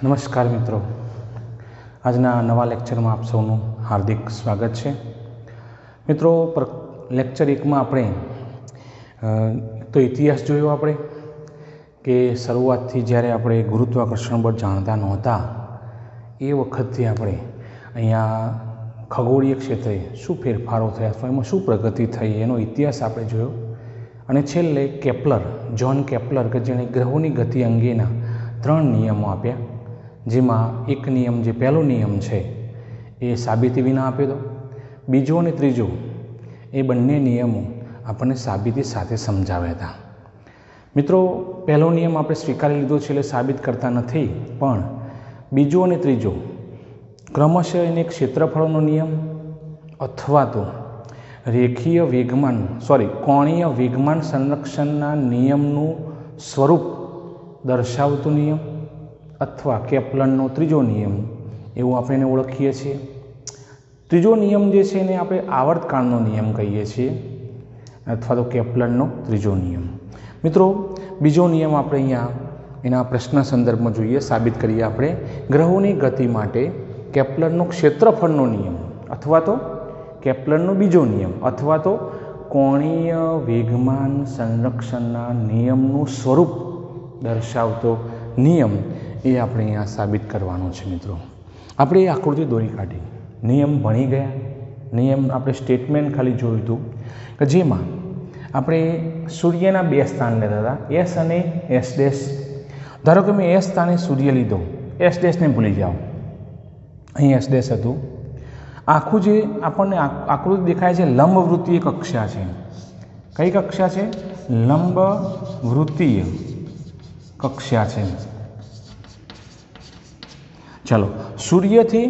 નમસ્કાર મિત્રો, આજના નવા લેક્ચરમાં આપ સૌનું હાર્દિક સ્વાગત છે. મિત્રો, લેક્ચર 1માં આપણે તો ઇતિહાસ જોયો આપણે કે શરૂઆતથી જ્યારે આપણે ગુરુત્વાકર્ષણ બળ જાણતા નહોતા એ વખતથી આપણે અહીંયા ખગોળીય ક્ષેત્રે શું ફેરફારો થયા અથવા એમાં શું પ્રગતિ થઈ એનો ઇતિહાસ આપણે જોયો. અને છેલ્લે જ્હોન કેપ્લર કે જેણે ગ્રહોની ગતિ અંગેના 3 નિયમો આપ્યા, જેમાં એક નિયમ જે પહેલો નિયમ છે એ સાબિતી વિના આપ્યો હતો, બીજો અને ત્રીજો એ બંને નિયમો આપણને સાબિતી સાથે સમજાવ્યા હતા. મિત્રો, પહેલો નિયમ આપણે સ્વીકારી લીધો છે એટલે સાબિત કરતા નથી, પણ બીજો અને ત્રીજો ક્રમશઃ એને ક્ષેત્રફળનો નિયમ અથવા તો કોણીય વેગમાન સંરક્ષણના નિયમનું સ્વરૂપ દર્શાવતો નિયમ અથવા કેપ્લરનો ત્રીજો નિયમ એવું આપણે એને ઓળખીએ છીએ. ત્રીજો નિયમ જે છે એને આપણે આવર્તકાળનો નિયમ કહીએ છીએ અથવા તો કેપ્લરનો ત્રીજો નિયમ. મિત્રો, બીજો નિયમ આપણે અહીંયા એના પ્રશ્ન સંદર્ભમાં જોઈએ, સાબિત કરીએ આપણે ગ્રહોની ગતિ માટે કેપ્લરનો ક્ષેત્રફળનો નિયમ અથવા તો કેપ્લરનો બીજો નિયમ અથવા તો કોણીય વેગમાન સંરક્ષણના નિયમનું સ્વરૂપ દર્શાવતો નિયમ એ આપણે અહીંયા સાબિત કરવાનો છે. મિત્રો, આપણે એ આકૃતિ દોરી કાઢી, નિયમ ભણી ગયા, નિયમ આપણે સ્ટેટમેન્ટ ખાલી જોયું હતું કે જેમાં આપણે સૂર્યના 2 સ્થાન લેતા હતા, એસ અને એસ ડેશ. ધારો કે મેં એસ સ્થાને સૂર્ય લીધો, એસ ડેશને ભૂલી જાઓ, અહીં એસ ડેશ હતું. આખું જે આપણને આકૃતિ દેખાય છે લંબવૃત્તીય કક્ષા છે. કઈ કક્ષા છે? લંબવૃત્તીય કક્ષા છે. ચાલો, સૂર્યથી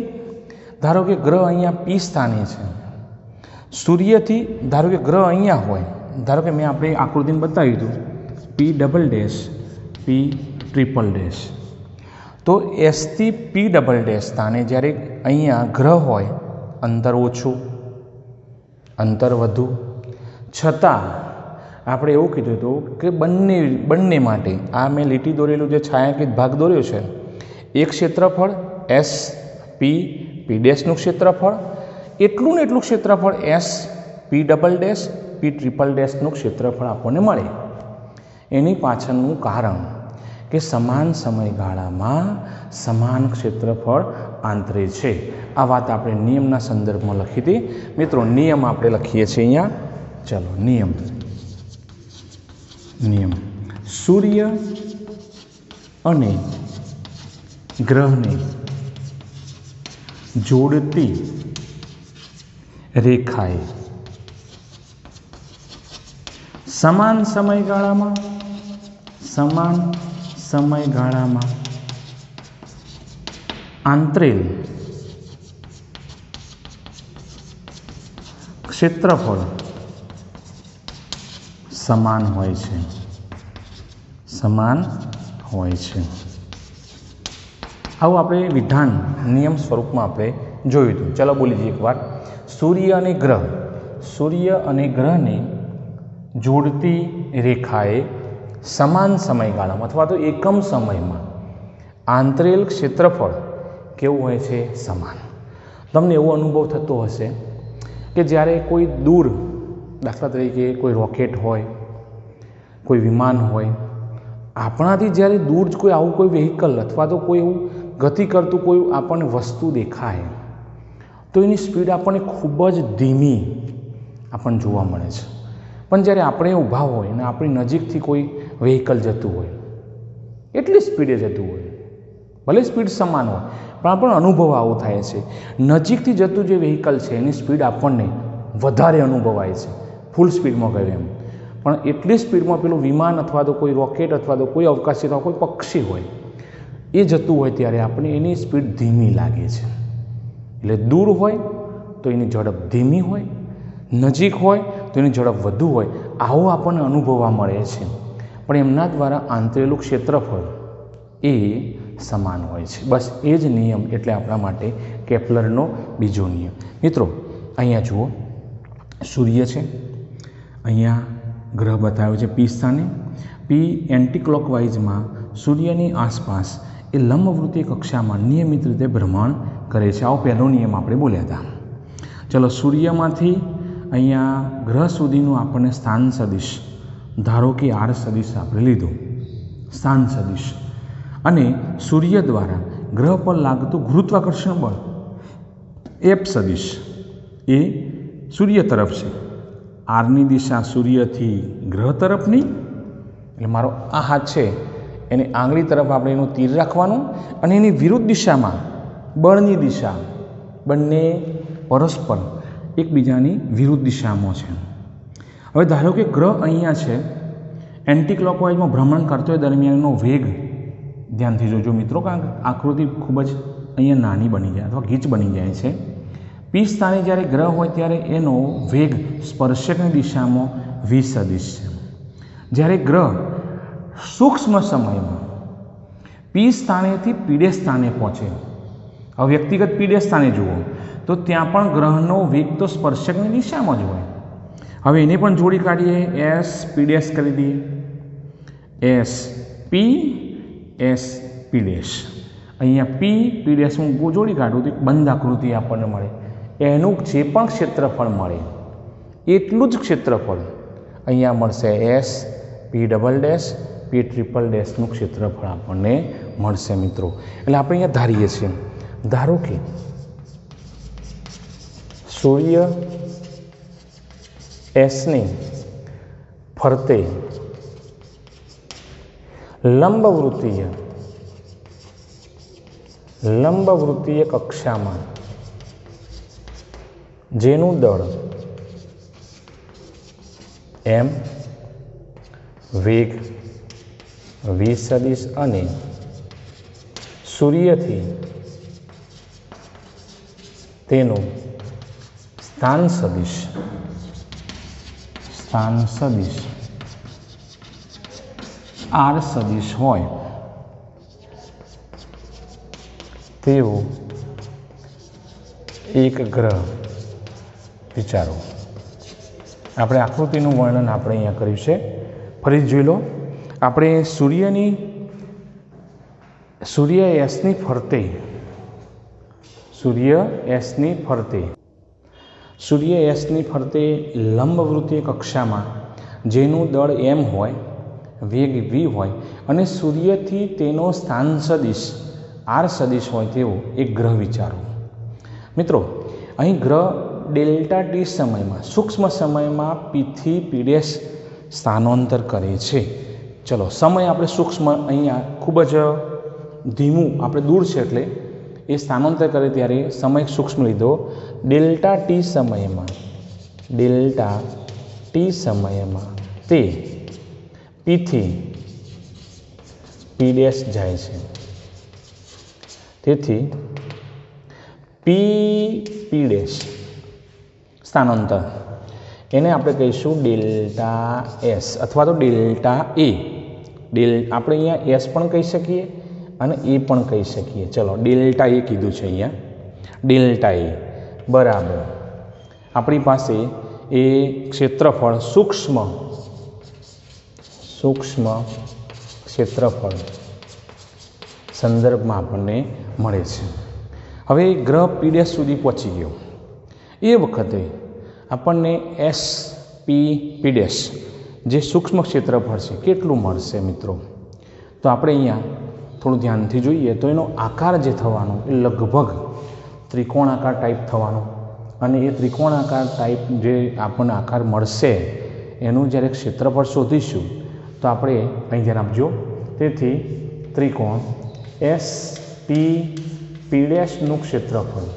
ધારો કે ગ્રહ અહીંયા પી સ્થાને છે, સૂર્યથી ધારો કે ગ્રહ અહીંયા હોય, ધારો કે મેં આપણે આકૃતિને બતાવ્યું હતું પી ડબલ ડેશ પી ટ્રિપલ ડેશ. તો એસથી પી ડબલ ડેશ સ્થાને જ્યારે અહીંયા ગ્રહ હોય, અંતર ઓછું અંતર વધુ, છતાં આપણે એવું કીધું હતું કે બંને માટે આ મેં લીટી દોરેલું જે છાયાંકિત ભાગ દોર્યો છે એ ક્ષેત્રફળ એસ પી ડેશનું ક્ષેત્રફળ, એટલું ને એટલું ક્ષેત્રફળ એસ પી ડબલ ડેશ પી ટ્રિપલ ડેશનું ક્ષેત્રફળ આપણને મળે. એની પાછળનું કારણ કે સમાન સમયગાળામાં સમાન ક્ષેત્રફળ આંતરે છે. આ વાત આપણે નિયમના સંદર્ભમાં લખી હતી. મિત્રો, નિયમ આપણે લખીએ છીએ અહીંયા. ચલો, નિયમ સૂર્ય અને ગ્રહને જોડતી રેખાએ સમાન સમયગાળામાં આંતરેલ ક્ષેત્રફળ સમાન હોય છે. આવું આપણે વિધાન નિયમ સ્વરૂપમાં આપણે જોયું હતું. ચલો બોલી જઈએ એકવાર. સૂર્ય અને ગ્રહને જોડતી રેખાએ સમાન સમયગાળામાં અથવા તો એકમ સમયમાં આંતરેલ ક્ષેત્રફળ કેવું હોય છે? સમાન. તમને એવો અનુભવ થતો હશે કે જ્યારે કોઈ દૂર, દાખલા તરીકે કોઈ રોકેટ હોય, કોઈ વિમાન હોય, આપણાથી જ્યારે દૂર કોઈ આવું કોઈ વ્હીકલ અથવા તો કોઈ એવું ગતિ કરતું કોઈ આપણને વસ્તુ દેખાય તો એની સ્પીડ આપણને ખૂબ જ ધીમી આપણને જોવા મળે છે. પણ જ્યારે આપણે ઊભા હોય અને આપણી નજીકથી કોઈ વ્હીકલ જતું હોય, એટલી સ્પીડે જતું હોય, ભલે સ્પીડ સમાન હોય પણ આપણને અનુભવ આવો થાય છે. નજીકથી જતું જે વ્હીકલ છે એની સ્પીડ આપણને વધારે અનુભવાય છે, ફૂલ સ્પીડમાં ગયું એમ. પણ એટલી સ્પીડમાં પેલું વિમાન અથવા તો કોઈ રોકેટ અથવા તો કોઈ અવકાશી કોઈ પક્ષી હોય એ જતું હોય ત્યારે આપણે એની સ્પીડ ધીમી લાગે છે. એટલે દૂર હોય તો એની ઝડપ ધીમી હોય, નજીક હોય તો એની ઝડપ વધુ હોય, આવો આપણને અનુભવવા મળે છે. પણ એમના દ્વારા આંતરેલું ક્ષેત્રફળ એ સમાન હોય છે. બસ એ જ નિયમ એટલે આપણા માટે કેપ્લરનો બીજો નિયમ. મિત્રો, અહીંયા જુઓ, સૂર્ય છે, અહીંયા ગ્રહ બતાવ્યો છે પી સ્થાને. પી એન્ટી ક્લોકવાઇઝમાં સૂર્યની આસપાસ એ લંબવૃત્તીય કક્ષામાં નિયમિત રીતે ભ્રમણ કરે છે. આવો પહેલો નિયમ આપણે બોલ્યા હતા. ચલો, સૂર્યમાંથી અહીંયા ગ્રહ સુધીનું આપણને સ્થાન સદિશ, ધારો કે આર સદિશ આપણે લીધું, સ્થાન સદિશ, અને સૂર્ય દ્વારા ગ્રહ પર લાગતું ગુરુત્વાકર્ષણ બળ એફ સદિશ એ સૂર્ય તરફ છે. આરની દિશા સૂર્યથી ગ્રહ તરફની, એટલે મારો આ હાથ છે એની આંગળી તરફ આપણે એનું તીર રાખવાનું, અને એની વિરુદ્ધ દિશામાં બળની દિશા, બંને પરસ્પર એકબીજાની વિરુદ્ધ દિશામાં છે. હવે ધારો કે ગ્રહ અહીંયા છે, એન્ટી ક્લોકવાઇઝમાં ભ્રમણ કરતો હોય દરમિયાનનો વેગ ધ્યાનથી જોજો મિત્રો, કારણ કે આકૃતિ ખૂબ જ અહીંયા નાની બની જાય અથવા ગીચ બની જાય છે. પી સ્થાને જ્યારે ગ્રહ હોય ત્યારે એનો વેગ સ્પર્શકની દિશામાં વી સદિશ છે. જ્યારે ગ્રહ સૂક્ષ્મ સમયમાં પી સ્થાનેથી પીડે સ્થાને પહોંચે, હવે વ્યક્તિગત પીડે સ્થાને જુઓ તો ત્યાં પણ ગ્રહનો વેગ તો સ્પર્શકની દિશામાં જ હોય. હવે એને પણ જોડી કાઢીએ, એસ પીડેશ કરી દઈએ, એસ પી એસ પીડેશ. અહીંયા પી પીડેશ હું જોડી કાઢું તો એક બંધ આકૃતિ આપણને મળે. એનું જે પણ ક્ષેત્રફળ મળે એટલું જ ક્ષેત્રફળ અહીંયા મળશે. એસ પી ડબલ ડેશ પી ટ્રિપલ ડેશનું ક્ષેત્રફળ આપણને મળશે મિત્રો. એટલે આપણે અહીંયા ધારીએ છીએ, ધારો કે સૂર્ય એસની ફરતે લંબવૃત્તીય કક્ષામાં જેનું દળ એમ, વેગ વી સદિશ અને સૂર્યથી તેનું સ્થાન સદિશ આર સદિશ હોય તેવો એક ગ્રહ વિચારો. આપણે આકૃતિનું વર્ણન આપણે અહીંયા કર્યું છે, ફરી જોઈ લો. આપણે સૂર્ય એસની ફરતે લંબવૃત્તીય કક્ષામાં જેનું દળ એમ હોય, વેગ વી હોય અને સૂર્યથી તેનો સ્થાન સદિશ આર સદિશ હોય તેવો એક ગ્રહ વિચારો. મિત્રો, અહીં ગ્રહ ડેલ્ટા ટી સમયમાં, સૂક્ષ્મ સમયમાં પીથી પીડેશ સ્થાનાંતર કરે છે. ચલો, સમય આપણે સૂક્ષ્મ અહીંયા ખૂબ જ ધીમું, આપણે દૂર છે એટલે એ સ્થાનાંતર કરે ત્યારે સમય સૂક્ષ્મ લીધો. ડેલ્ટા ટી સમયમાં તે પીથી પી ડેશ જાય છે. તેથી પી ડેશ સ્થાનાંતર એને આપણે કહીશું ડેલ્ટા એસ અથવા તો ડેલ્ટા એ. આપણે અહીંયા એસ પણ કહી શકીએ અને એ પણ કહી શકીએ. ચલો, ડેલ્ટા એ કીધું છે અહીંયા. ડેલ્ટા એ બરાબર આપણી પાસે એ ક્ષેત્રફળ સૂક્ષ્મ ક્ષેત્રફળ સંદર્ભમાં આપણને મળે છે. હવે ગ્રહ પીડેશ સુધી પહોંચી ગયો એ વખતે આપણને એસ પી પીડેશ જે સૂક્ષ્મ ક્ષેત્રફળ છે કેટલું મળશે મિત્રો? તો આપણે અહીંયા થોડું ધ્યાનથી જોઈએ તો એનો આકાર જે થવાનો એ લગભગ ત્રિકોણાકાર ટાઈપ થવાનો, અને એ ત્રિકોણાકાર ટાઈપ જે આપણને આકાર મળશે એનું જ્યારે ક્ષેત્રફળ શોધીશું તો આપણે અહીં ધ્યાન આપજો. તેથી ત્રિકોણ એસ પી પી ડેશનું ક્ષેત્રફળ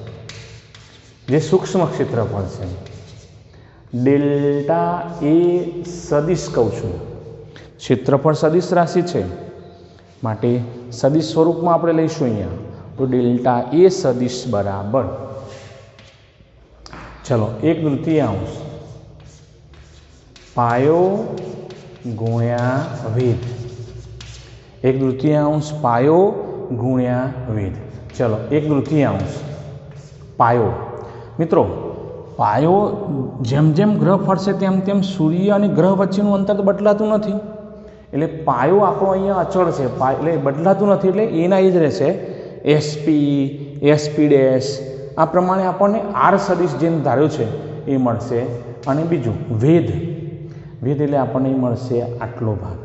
જે સૂક્ષ્મ ક્ષેત્રફળ છે, ડેલ્ટા એ સદિશ કહું છું, ક્ષેત્રફળ સદિશ રાશિ છે માટે સદિશ સ્વરૂપમાં આપણે લઈશું અહીંયા. તો ડેલ્ટા એ સદિશ બરાબર, ચલો, 1/3 પાયો ગુણ્યા વેધ. 1/3 પાયો ગુણ્યા વેધ. ચલો, 1/3 પાયો. મિત્રો, પાયો જેમ જેમ ગ્રહ ફરશે તેમ તેમ સૂર્ય અને ગ્રહ વચ્ચેનું અંતર તો બદલાતું નથી. એટલે પાયો આપણો અહીંયા અચળ છે, એટલે બદલાતું નથી, એટલે એના એ જ રહેશે. એસપી, એસપી ડેશ આ પ્રમાણે આપણને આર સદિશ જેમ ધાર્યો છે એ મળશે. અને બીજું વેધ, વેધ એટલે આપણને મળશે આટલો ભાગ,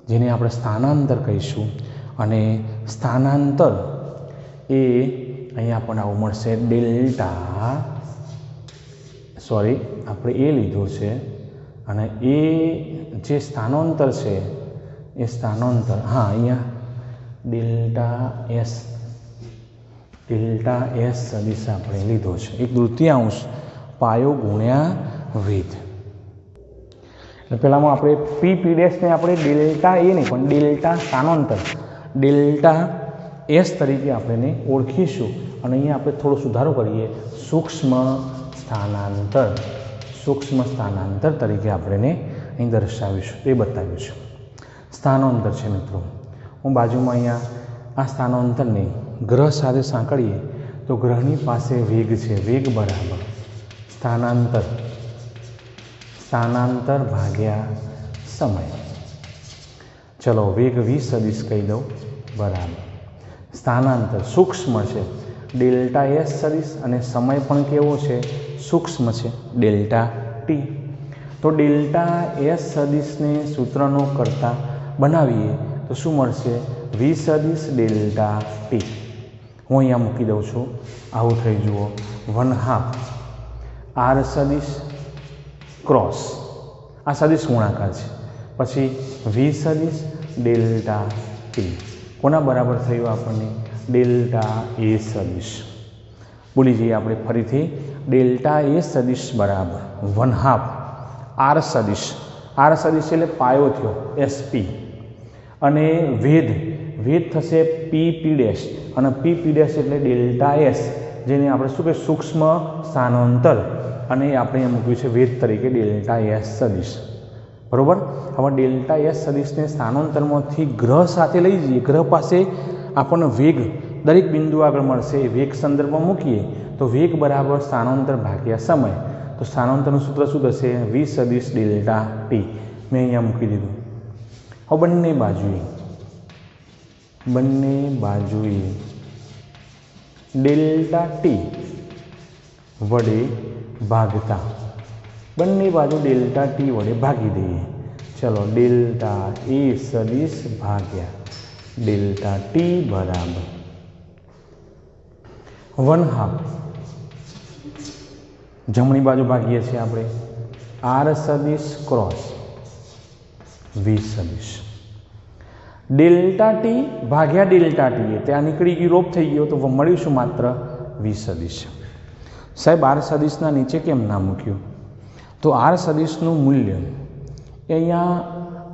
જેને આપણે સ્થાનાંતર કહીશું. અને સ્થાનાંતર એ અહીંયા આપણને આવું મળશે ડેલ્ટા, સોરી આપણે એ લીધો છે, અને એ જે સ્થાનાંતર છે એ સ્થાનાંતર, હા અહીંયા ડેલ્ટા એસ સદિશ આપણે લીધો છે, 1/3 પાયો ગુણ્યા વેધ. એટલે પહેલાંમાં આપણે પી ડેશને આપણે ડેલ્ટા એ નહીં પણ ડેલ્ટા સ્થાનાંતર ડેલ્ટા એસ તરીકે આપણે એને ઓળખીશું. અને અહીંયા આપણે થોડો સુધારો કરીએ, સૂક્ષ્મ સ્થાનાંતર તરીકે આપણે એને અહીં દર્શાવીશું, એ બતાવીશું. સ્થાનાંતર છે મિત્રો, હું બાજુમાં અહીંયા આ સ્થાનાંતરને ગ્રહ સાથે સાંકળીએ તો ગ્રહની પાસે વેગ છે, વેગ બરાબર સ્થાનાંતર ભાગ્યા સમય. ચલો વેગ 20 સદિશ કહી દઉં બરાબર સ્થાનાંતર સૂક્ષ્મ છે ડેલ્ટા એસ સદિશ, અને સમય પણ કેવો છે? સૂક્ષ્મ છે, ડેલ્ટા ટી. તો ડેલ્ટા એસ સદિશને સૂત્રનો કરતા બનાવીએ તો શું મળશે? 20 સદિશ ડેલ્ટા ટી. હું અહીંયા મૂકી દઉં છું, આવું થઈ જુઓ, 1/2 આર સદિશ ક્રોસ, આ સદિશ ગુણાકાર છે, પછી 20 સદિશ ડેલ્ટા ટી. કોના બરાબર થયું આપણને? ડેલ્ટા એ સદિશ. બોલી જઈએ આપણે ફરીથી, ડેલ્ટા એ સદિશ બરાબર 1/2 આર સદિશ, આર સદિશ એટલે પાયો થયો એસપી, અને વેધ થશે પી ડેશ, અને પી ડેશ એટલે ડેલ્ટા એસ, જેને આપણે શું કહીએ? સૂક્ષ્મ સ્થાનાંતર, અને આપણે મૂક્યું છે વેધ તરીકે ડેલ્ટા એસ સદિશ. બરાબર. હવે ડેલ્ટા એસ સદિશને સ્થાનાંતરમાંથી ગ્રહ સાથે લઈ જઈએ, ગ્રહ પાસે આપણને વેગ દરેક બિંદુ આગળ મળશે, એ વેગ સંદર્ભમાં મૂકીએ તો વેગ બરાબર સ્થાનાંતર ભાગ્યા સમય. તો સ્થાનાંતરનું સૂત્ર શું થશે? 20 સદિશ ડેલ્ટા ટી. મેં અહીંયા મૂકી દીધું. હવે બંને બાજુએ ડેલ્ટા ટી વડે ભાગતા, બંને બાજુ ડેલ્ટા ટી વડે ભાગી દઈએ. ચલો ડેલ્ટા એ સદિશ ભાગ્યા ડેલ્ટા ટી બરાબર 1/2, જમણી બાજુ ભાગીએ છીએ આપણે, આર સદિશ ક્રોસ 20 સદિશ ડેલ્ટા ટી ભાગ્યા ડેલ્ટા ટી, ત્યાં નીકળી ગયું, લોપ થઈ ગયો, તો મળીશું માત્ર 20 સદિશ. સાહેબ આર સદિશના નીચે કેમ ના મૂક્યું? તો આર સદિશનું મૂલ્ય એ અહીંયા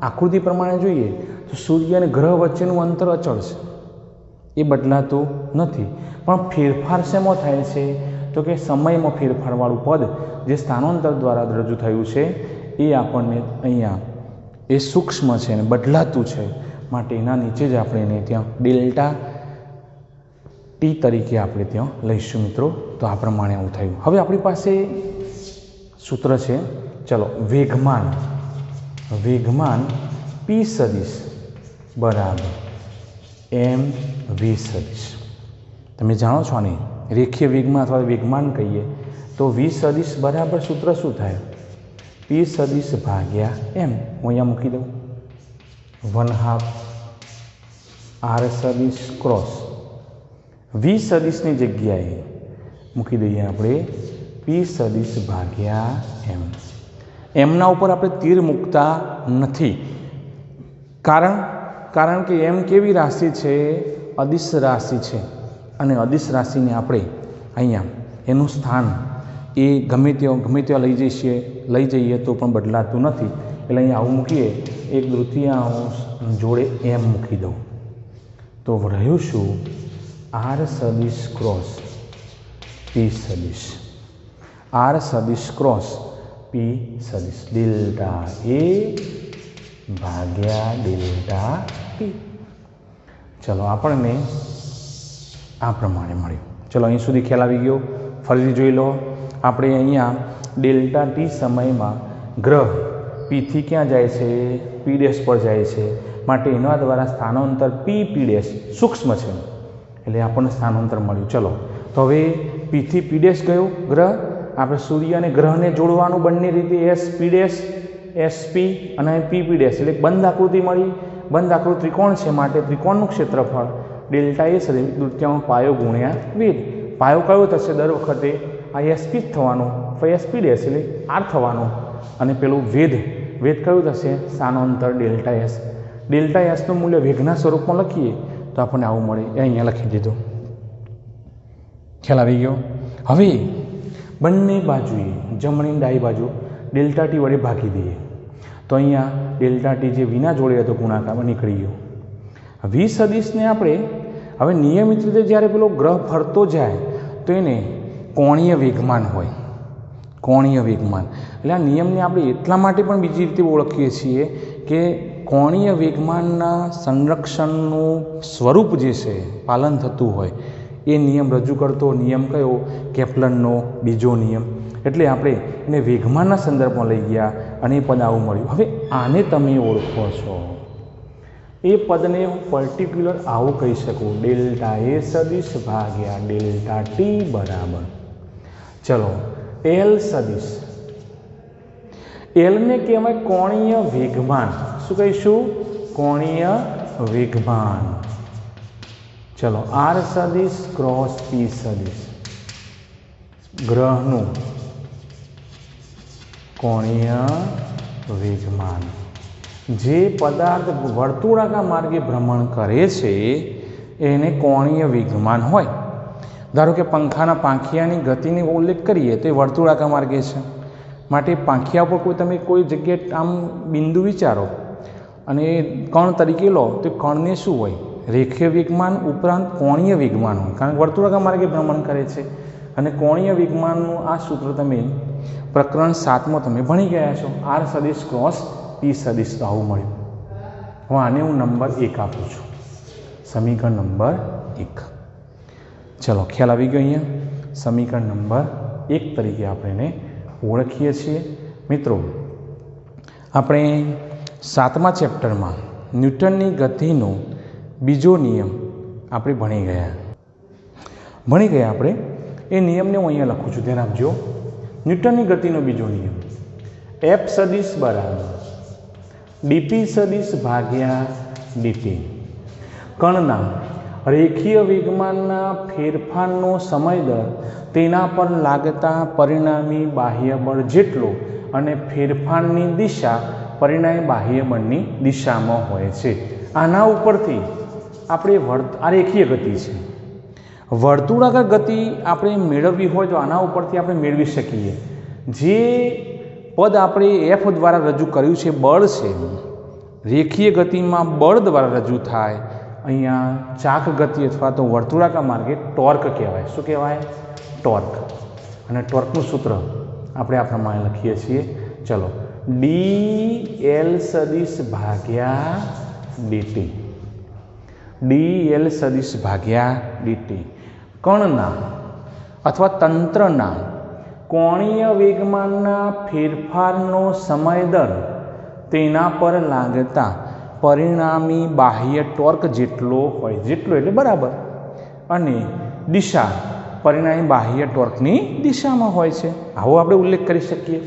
આકૃતિ પ્રમાણે જોઈએ તો સૂર્ય અને ગ્રહ વચ્ચેનું અંતર અચળ છે, એ બદલાતું નથી. પણ ફેરફાર શેમાં થાય છે? તો કે સમયમાં ફેરફારવાળું પદ જે સ્થાનાંતર દ્વારા રજૂ થયું છે એ આપણને અહીંયા એ સૂક્ષ્મ છે અને બદલાતું છે, માટે એના નીચે જ આપણે એને ત્યાં ડેલ્ટા ટી તરીકે આપણે ત્યાં લઈશું મિત્રો. તો આ પ્રમાણે આવું થયું. હવે આપણી પાસે સૂત્ર છે, ચલો વેગમાન પી સદિશ બરાબર એમ વી સદિશ. તમે જાણો છો આને રેખીય વેગમાં અથવા વેગમાન કહીએ તો વી સદિશ બરાબર સૂત્ર શું થાય? પી સદિશ ભાગ્યા એમ. હું અહીંયા મૂકી દઉં 1/2 આર સદિશ ક્રોસ, વી સદિશની જગ્યાએ મૂકી દઈએ આપણે પી સદિશ ભાગ્યા એમ. એમના ઉપર આપણે તીર મૂકતા નથી, કારણ કે એમ કેવી રાશિ છે? અદિશ રાશિ છે, અને અદિશ રાશિને આપણે અહીંયા એનું સ્થાન એ ગમે ત્યાં લઈ જઈએ તો પણ બદલાતું નથી. એટલે અહીંયા આવું મૂકીએ, 1/3 જોડે એમ મૂકી દઉં તો રહ્યું શું? આર સદિશ ક્રોસ પી સદિશ, આર સદિશ ક્રોસ પી સદિશ ડેલ્ટા એ ભાગ્યા ડેલ્ટા ટી. ચલો આપણને આ પ્રમાણે મળ્યું. ચલો અહીં સુધી ખ્યાલ આવી ગયો. ફરીથી જોઈ લો, આપણે અહીંયા ડેલ્ટા ટી સમયમાં ગ્રહ પીથી ક્યાં જાય છે? પી ડેશ પર જાય છે, માટે એના દ્વારા સ્થાનાંતર પી ડેશ સૂક્ષ્મ છે એટલે આપણને સ્થાનાંતર મળ્યું. ચલો તો હવે પીથી પી ડેશ ગયું ગ્રહ, આપણે સૂર્ય અને ગ્રહને જોડવાનું બંને રીતે એસ પી ડેશ SP અને પી ડેશ એટલે બંધ આકૃતિ મળી. બંધ આકૃતિ ત્રિકોણ છે માટે ત્રિકોણનું ક્ષેત્રફળ ડેલ્ટા એ તૃતીયાંશ પાયો ગુણ્યા વેદ. પાયો કયો થશે? દર વખતે આ SP જ થવાનું, SP ડેશ એટલે R થવાનું, અને પેલું વેદ કયું થશે? સ્થાનાંતર ડેલ્ટા એસ. ડેલ્ટા એસનું મૂલ્ય વેગના સ્વરૂપમાં લખીએ તો આપણને આવું મળે. એ અહીંયા લખી દીધું. ખ્યાલ આવી ગયો? હવે બંને બાજુએ જમણી ડાબી બાજુ ડેલ્ટા ટી વડે ભાગી દઈએ તો અહીંયા ડેલ્ટા ટી જે વિના જોડે હતો ગુણાકારમાં નીકળી ગયો. વી સદિશને આપણે હવે નિયમિત રીતે જ્યારે પેલો ગ્રહ ફરતો જાય તો એને કોણીય વેગમાન હોય. કોણીય વેગમાન એટલે આ નિયમને આપણે એટલા માટે પણ બીજી રીતે ઓળખીએ છીએ કે કોણીય વેગમાનના સંરક્ષણનું સ્વરૂપ જે છે પાલન થતું હોય એ નિયમ રજૂ કરતો નિયમ કયો? કેપ્લરનો બીજો નિયમ. એટલે આપણે એને વેગમાનના સંદર્ભમાં લઈ ગયા અને એ પદ આવું મળ્યું. હવે આને તમે ઓળખો છો, એ પદને હું પર્ટિક્યુલર આવું કહી શકું, ડેલ્ટા એ સદિશ ભાગ્યા ડેલ્ટા ટી બરાબર. ચલો એલ સદિશ, એલને કહેવાય કોણીય વેગમાન. શું કહીશું? કોણીય વેગમાન. ચલો આર સદિશ ક્રોસ પી સદિશ, ગ્રહનું કોણીય વેગમાન. જે પદાર્થ વર્તુળાકાર માર્ગે ભ્રમણ કરે છે એને કોણીય વેગમાન હોય. ધારો કે પંખાના પાંખિયાની ગતિની ઉલ્લેખ કરીએ તો એ વર્તુળાકાર માર્ગે છે, માટે પાંખિયા ઉપર તમે કોઈ જગ્યાએ આમ બિંદુ વિચારો અને કણ તરીકે લો તો કણને શું હોય? રેખીય વેગમાન ઉપરાંત કોણીય વેગમાન હોય, કારણ કે વર્તુળાકાર માર્ગે ભ્રમણ કરે છે. અને કોણીય વેગમાનનું આ સૂત્ર તમે પ્રકરણ 7માં તમે ભણી ગયા છો. આર સદિશ ક્રોસ પી સદિશ તો આવું મળ્યું. હવે આને હું નંબર 1 આપું છું, સમીકરણ નંબર 1. ચલો ખ્યાલ આવી ગયો? અહીંયા સમીકરણ નંબર 1 તરીકે આપણે એને ઓળખીએ છીએ. મિત્રો આપણે 7મા ચેપ્ટરમાં ન્યૂટનની ગતિનો બીજો નિયમ આપણે ભણી ગયા આપણે. એ નિયમને હું અહીંયા લખું છું, ધ્યાન આપજો. ન્યૂટનની ગતિનો બીજો નિયમ એફ સદિશ બરાબર ડીપી સદિશ ભાગ્યા ડીટી. કણના રેખીય વેગમાનના ફેરફારનો સમય દર તેના પર લાગતા પરિણામી બાહ્ય બળ જેટલો અને ફેરફારની દિશા પરિણામી બાહ્ય બળની દિશામાં હોય છે. આના ઉપરથી આપણે આ રેખીય ગતિ છે. વર્તુળાકાર ગતિ આપણે મેળવવી હોય તો આના ઉપરથી આપણે મેળવી શકીએ. જે પદ આપણે એફ દ્વારા રજૂ કર્યું છે બળ છે, રેખીય ગતિમાં બળ દ્વારા રજૂ થાય. અહીંયા ચાક ગતિ અથવા તો વર્તુળાકાર માર્ગે ટોર્ક કહેવાય. શું કહેવાય? ટોર્ક. અને ટોર્કનું સૂત્ર આપણે આ પ્રમાણે લખીએ છીએ. ચલો ડી એલ સદિશ ભાગ્યા ડીટી. ડી એલ સદિશ ભાગ્યા ડીટી. કણના અથવા તંત્રના કોણીય વેગમાનના ફેરફારનો સમય દર તેના પર લાગતા પરિણામી બાહ્ય ટોર્ક જેટલો હોય, જેટલો એટલે બરાબર, અને દિશા પરિણામી બાહ્ય ટોર્કની દિશામાં હોય છે. આવો આપણે ઉલ્લેખ કરી શકીએ.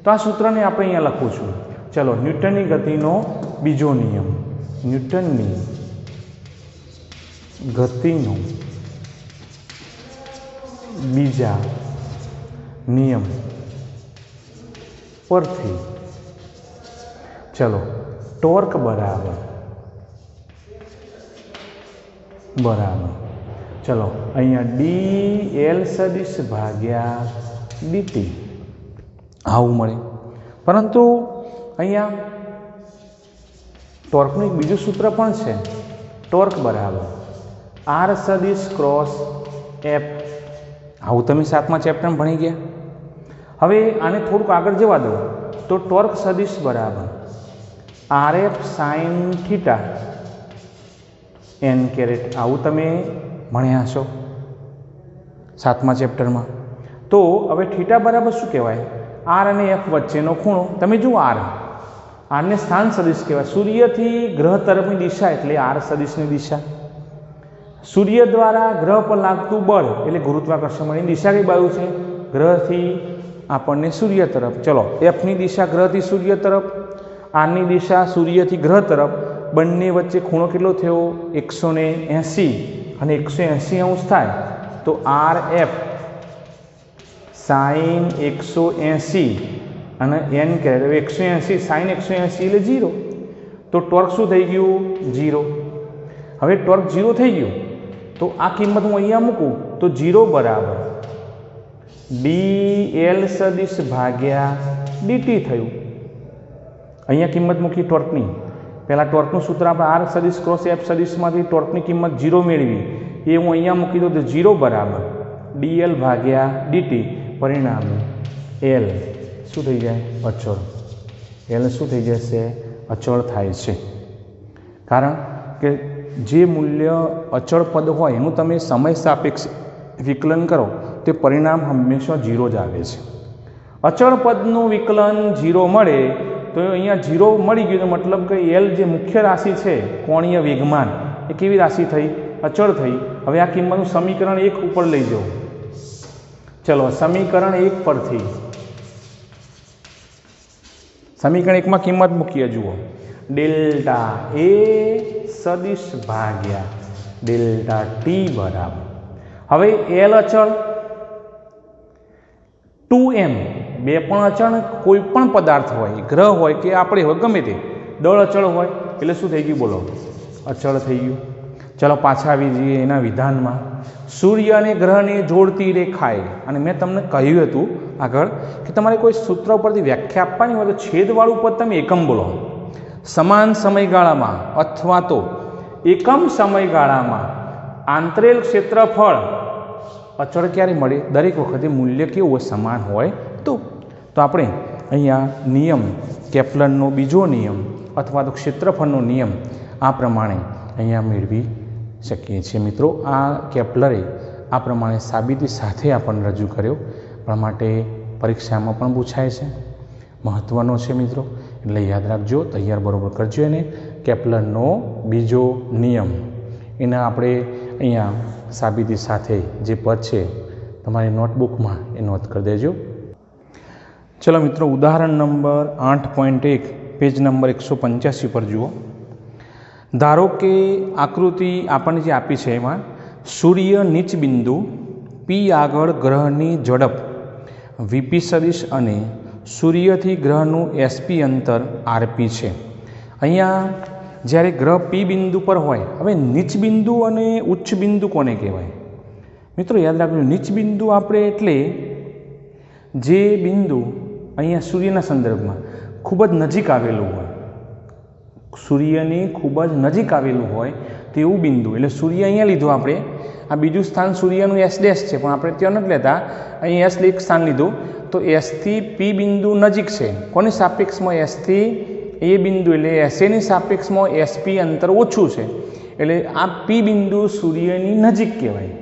તો આ સૂત્રને આપણે અહીંયા લખું છું. ચલો ન્યૂટનની ગતિનો બીજો નિયમ, ન્યૂટનની ગતિનો બીજા નિયમ પરથી ચલો ટોર્ક બરાબર ચલો અહીંયા ડી એલ સદિશ ભાગ્યા ડીટી આવું મળે. પરંતુ અહીંયા ટોર્કનું એક બીજું સૂત્ર પણ છે, ટોર્ક બરાબર આર સદિશ ક્રોસ એફ. આવું તમે 7મા ચેપ્ટરમાં ભણી ગયા. હવે આને થોડુંક આગળ જવા દો તો ટોર્ક સદિશ બરાબર R F sine theta N caret. આવું તમે ભણ્યા છો 7મા ચેપ્ટરમાં. તો હવે થીટા બરાબર શું કહેવાય? આર અને એફ વચ્ચેનો ખૂણો. તમે જુઓ આર આરને સ્થાન સદિશ કહેવાય. સૂર્યથી ગ્રહ તરફની દિશા એટલે આર સદિશની દિશા. સૂર્ય દ્વારા ગ્રહ પર લાગતું બળ એટલે ગુરુત્વાકર્ષણ બળની દિશા કઈ બાજુ છે? ગ્રહથી આપણને સૂર્ય તરફ. ચલો, એફની દિશા ગ્રહથી સૂર્ય તરફ, આરની દિશા સૂર્યથી ગ્રહ તરફ. બંને વચ્ચે ખૂણો કેટલો થયો? 180 અને 180 અંશ થાય તો આર એફ સાઈન 180 અને એન કહેવાય 180 સાઈન 180 એટલે 0. તો ટોર્ક શું થઈ ગયું? 0. હવે ટોર્ક 0 થઈ ગયું તો આ કિંમત હું અહીંયા મૂકું તો 0 બરાબર dl સદિશ ભાગ્યા dt થયું. અહીંયા કિંમત મૂકી ટોર્કની. પહેલાં ટોર્કનું સૂત્ર આપણે આર સદિશ ક્રોસ એફ સદિશમાંથી ટોર્કની કિંમત 0 મેળવી એ હું અહીંયા મૂકી દઉં તો 0 બરાબર dl ભાગ્યા dt. પરિણામે એલ શું થઈ જાય? અચળ. એલ શું થઈ જશે? અચળ થાય છે. કારણ કે જે મૂલ્ય અચળ પદ હોય એનું તમે સમય સાપેક્ષ વિકલન કરો તે પરિણામ હંમેશા 0 જ આવે છે. અચળ પદનું વિકલન 0 મળે તો અહીંયા 0 મળી ગયું તો મતલબ કે એલ જે મુખ્ય રાશિ છે કોણીય વેગમાન એ કેવી રાશિ થઈ? અચળ થઈ. હવે આ કિંમતનું સમીકરણ 1 ઉપર લઈ જાઓ. ચલો, સમીકરણ 1 પરથી સમીકરણ 1માં કિંમત મૂકીએ. જુઓ, ડેલ્ટા એ સદિશ ભાગ્યા ડેલ્ટા ટી બરાબર. હવે એલ અચળ 2m બે પણ અચળ કોઈ પણ પદાર્થ હોય, ગ્રહ હોય કે આપણે હોય, ગમે તે દળ અચળ હોય એટલે શું થઈ ગયું? બોલો, અચળ થઈ ગયું. ચલો પાછા આવી જઈએ એના વિધાનમાં. સૂર્ય અને ગ્રહને જોડતી રેખાએ, અને મેં તમને કહ્યું હતું આગળ કે તમારે કોઈ સૂત્ર ઉપરથી વ્યાખ્યા આપવાની હોય તો છેદવાળું પદ તમે એકમ બોલો. સમાન સમયગાળામાં અથવા તો એકમ સમયગાળામાં આંતરેલ ક્ષેત્રફળ અચળ ક્યારે મળે? દરેક વખતે મૂલ્ય કેવું હોય? સમાન હોય તો આપણે અહીંયા નિયમ કેપ્લરનો બીજો નિયમ અથવા તો ક્ષેત્રફળનો નિયમ આ પ્રમાણે અહીંયા મેળવી શકીએ છીએ. મિત્રો, આ કેપ્લરે આ પ્રમાણે સાબિતી સાથે આપણને રજૂ કર્યો, પણ માટે પરીક્ષામાં પણ પૂછાય છે, મહત્ત્વનો છે મિત્રો, એટલે યાદ રાખજો, તૈયાર બરાબર કરજો. એને કેપ્લરનો બીજો નિયમ એને આપણે અહીંયા સાબિતી સાથે જે પદ છે તમારી નોટબુકમાં એ નોંધ કરી દેજો. ચલો મિત્રો, ઉદાહરણ નંબર 8.1 પેજ નંબર 185 પર જુઓ. ધારો કે આકૃતિ આપણને જે આપી છે એમાં સૂર્ય નીચ બિંદુ પી આગળ ગ્રહની ઝડપ વીપી સદિશ અને સૂર્યથી ગ્રહનું એસપી અંતર આરપી છે. અહીંયા જ્યારે ગ્રહ પી બિંદુ પર હોય, હવે નીચ બિંદુ અને ઉચ્ચ બિંદુ કોને કહેવાય? મિત્રો યાદ રાખજો, નીચ બિંદુ આપણે એટલે જે બિંદુ અહીંયા સૂર્યના સંદર્ભમાં ખૂબ જ નજીક આવેલું હોય, સૂર્યની ખૂબ જ નજીક આવેલું હોય તેવું બિંદુ. એટલે સૂર્ય અહીંયા લીધું આપણે, આ બીજું સ્થાન સૂર્યનું એસ ડેશ છે, પણ આપણે ત્યાં નથી લેતા, અહીં એસ એક સ્થાન લીધું. તો એસથી પી બિંદુ નજીક છે. કોની સાપેક્ષમાં? એસથી એ બિંદુ, એટલે એસએની સાપેક્ષમાં એસપી અંતર ઓછું છે, એટલે આ પી બિંદુ સૂર્યની નજીક કહેવાય.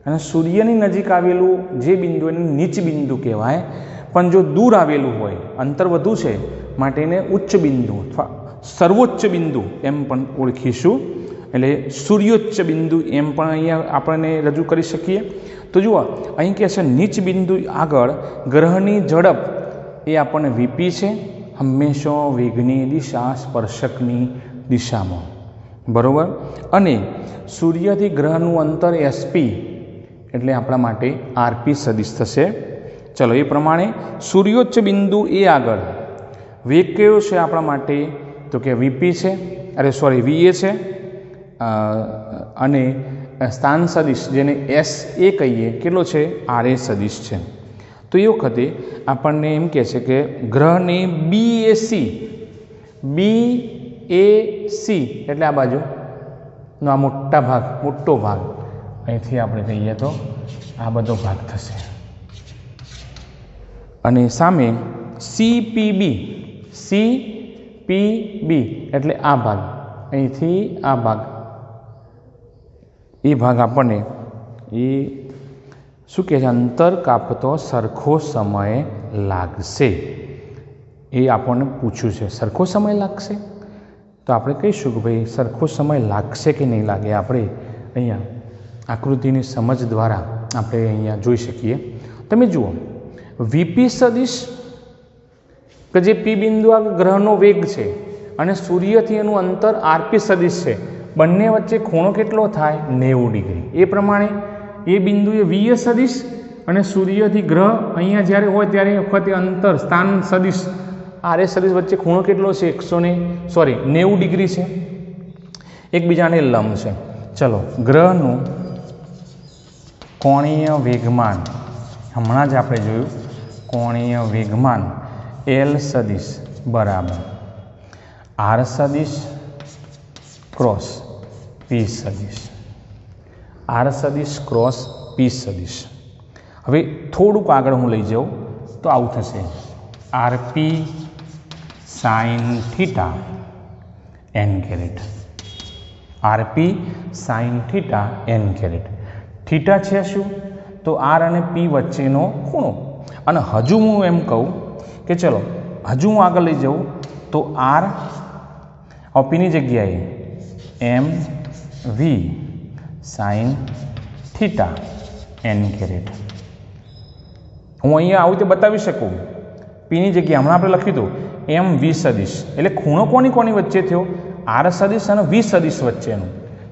અને સૂર્યની નજીક આવેલું જે બિંદુ એને નીચ બિંદુ કહેવાય. પણ જો દૂર આવેલું હોય, અંતર વધુ છે, માટે એને ઉચ્ચ બિંદુ અથવા સર્વોચ્ચ બિંદુ એમ પણ ઓળખીશું. એટલે સૂર્યોચ્ચ બિંદુ એમ પણ અહીંયા આપણને રજૂ કરી શકીએ. તો જુઓ, અહીં કહે છે નીચ બિંદુ આગળ ગ્રહની ઝડપ એ આપણને વીપી છે, હંમેશા વેગની દિશા સ્પર્શકની દિશામાં, બરાબર. અને સૂર્યથી ગ્રહનું અંતર એસપી એટલે આપણા માટે આરપી સદિશ થશે. ચલો, એ પ્રમાણે સૂર્યોચ્ચ બિંદુ એ આગળ વેગ કયો છે આપણા માટે? તો કે વીપી છે, વીએ છે. અને સ્થાન સદિશ જેને એસ એ કહીએ કેટલો છે? આર એ સદિશ છે. તો એ વખતે આપણને એમ કહે છે કે ગ્રહને બીએસી એટલે આ બાજુનો આ મોટો ભાગ અહીંથી આપણે કહીએ તો આ બધો ભાગ થશે. અને સામે સીપીબી એટલે આ ભાગ, અહીંથી આ ભાગ, એ ભાગ આપણને એ શું કહે છે? અંતર કાપતો સરખો સમય લાગશે. એ આપણને પૂછ્યું છે, સરખો સમય લાગશે? તો આપણે કહીશું કે ભાઈ સરખો સમય લાગશે કે નહીં લાગે, આપણે અહીંયા આકૃતિની સમજ દ્વારા આપણે અહીંયા જોઈ શકીએ. તમે જુઓ, વીપી સદિશ કે જે પી બિંદુ આ ગ્રહનો વેગ છે અને સૂર્યથી એનું અંતર આરપી સદિશ છે, બંને વચ્ચે ખૂણો કેટલો થાય? 90 ડિગ્રી. એ પ્રમાણે એ બિંદુએ વીય સદિશ અને સૂર્યથી ગ્રહ અહીંયા જ્યારે હોય ત્યારે વખતે અંતર સ્થાન સદિશ આર એ સદિશ વચ્ચે ખૂણો કેટલો છે? 90 ડિગ્રી છે, એકબીજાને લંબ છે. ચલો, ગ્રહનું કોણીય વેગમાન હમણાં જ આપણે જોયું, કોણીય વેગમાન એલ સદિશ બરાબર આર સદિશ ક્રોસ પી સદિશ, આર સદિશ ક્રોસ પી સદિશ. હવે થોડુંક આગળ હું લઈ જાઉં તો આવું થશે, RP sine theta N caret, RP sine theta N caret. Theta છે શું? તો આર અને પી વચ્ચેનો ખૂણો. અને હજુ હું એમ કહું કે ચલો હજુ હું આગળ લઈ જાઉં તો આર પીની જગ્યાએ એમ V sine theta N caret. હું અહીંયા આવું રીતે બતાવી શકું, પીની જગ્યાએ હમણાં આપણે લખ્યું હતું એમ વી સદિશ, એટલે ખૂણો કોની વચ્ચે થયો? આર સદિશ અને વી સદિશ વચ્ચેનો